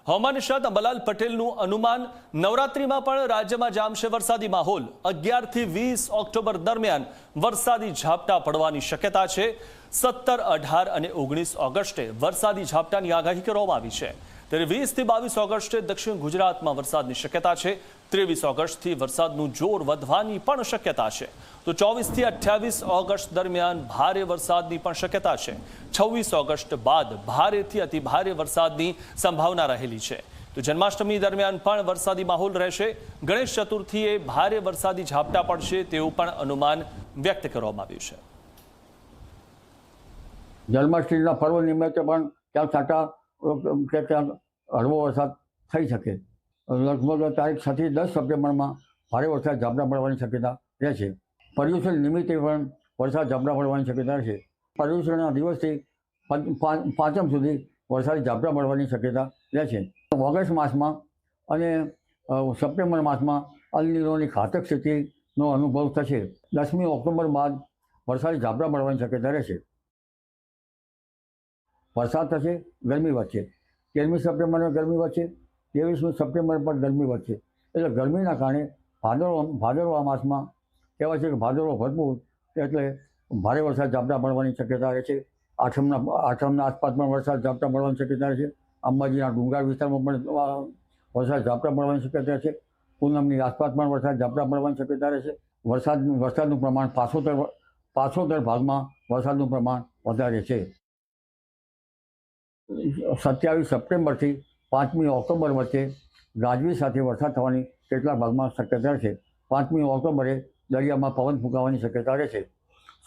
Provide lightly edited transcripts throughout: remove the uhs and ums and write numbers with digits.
હવામાન નિષ્ણાત અંબાલાલ પટેલનું અનુમાન નવરાત્રીમાં પણ રાજ્યમાં જામશે વરસાદી માહોલ। 11 થી 20 ઓક્ટોબર દરમિયાન વરસાદી ઝાપટા પડવાની શક્યતા છે। 17, 18 અને 19 ઓગસ્ટે વરસાદી ઝાપટાની આગાહી કરવામાં આવી છે। ત્યારે 20 થી 22 ઓગસ્ટે દક્ષિણ ગુજરાતમાં વરસાદની શક્યતા છે। 23 ઓગસ્ટથી વરસાદનું જોર વધવાની પણ શક્યતા છે। તો 24 થી 28 ઓગસ્ટ દરમિયાન ભારે વરસાદની પણ શક્યતા છે। 26 ઓગસ્ટ બાદ ભારેથી અતિ ભારે વરસાદની સંભાવના રહેલી છે। તો જન્માષ્ટમી દરમિયાન પણ વરસાદી માહોલ રહેશે। ગણેશ ચતુર્થીએ ભારે વરસાદી ઝાપટા પડશે તેવું પણ અનુમાન વ્યક્ત કરવામાં આવ્યું છે। જન્માષ્ટમીના પર્વ નિમિત્તે પણ ક્યાંક છાંટા કે ક્યાંક હળવો વરસાદ થઈ શકે। લગભગ તારીખ 6 થી 10 સપ્ટેમ્બરમાં ભારે વરસાદ ઝાપટા પડવાની શક્યતા રહેશે। પર્યુષણ નિમિત્તે પણ વરસાદ ઝાપટા પડવાની શક્યતા રહેશે। પર્યુષણના દિવસથી પાંચમ સુધી વરસાદી ઝાપટા પડવાની શક્યતા રહેશે। ઓગસ્ટ માસમાં અને સપ્ટેમ્બર માસમાં અલ નીનોની ઘાતક સ્થિતિનો અનુભવ થશે। 10મી ઓક્ટોબર બાદ વરસાદી ઝાપટા પડવાની શક્યતા રહેશે। વરસાદ થશે, ગરમી વધશે। 13મી સપ્ટેમ્બરે ગરમી વધશે, 23મી સપ્ટેમ્બર પર ગરમી વધશે। એટલે ગરમીના કારણે ભાદરવા માસમાં કહેવાય છે કે ભાદરવો ભરપૂર, એટલે ભારે વરસાદ ઝાપટા પડવાની શક્યતા રહેશે। આઠમના આસપાસ પણ વરસાદ ઝાપટા પડવાની શક્યતા રહેશે। અંબાજીના ડુંગર વિસ્તારમાં પણ વરસાદ ઝાપટા પડવાની શક્યતા રહેશે। પૂનમની આસપાસ પણ વરસાદ ઝાપટા પડવાની શક્યતા રહેશે। વરસાદનું પ્રમાણ 75 ભાગમાં વરસાદનું પ્રમાણ વધારે છે। 27 સપ્ટેમ્બરથી 5મી ઓક્ટોબર વચ્ચે ગાજવીજ સાથે વરસાદ થવાની કેટલાક ભાગમાં શક્યતા રહેશે। 5મી ઓક્ટોબરે દરિયામાં પવન ફૂંકાવાની શક્યતા રહેશે।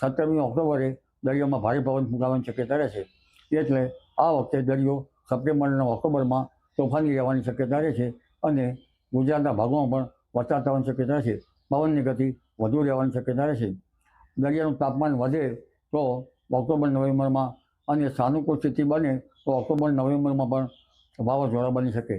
17મી ઓક્ટોબરે દરિયામાં ભારે પવન ફૂંકાવાની શક્યતા રહેશે। એટલે આ વખતે દરિયો સપ્ટેમ્બર અને ઓક્ટોબરમાં તોફાની રહેવાની શક્યતા રહેશે અને ગુજરાતના ભાગોમાં પણ વરસાદ થવાની શક્યતા રહેશે। પવનની ગતિ વધુ રહેવાની શક્યતા રહેશે। દરિયાનું તાપમાન વધે તો ઓક્ટોબર નવેમ્બરમાં અને સાનુકૂળ સ્થિતિ બને તો ઓક્ટોબર નવેમ્બરમાં પણ વાવાઝોડા બની શકે।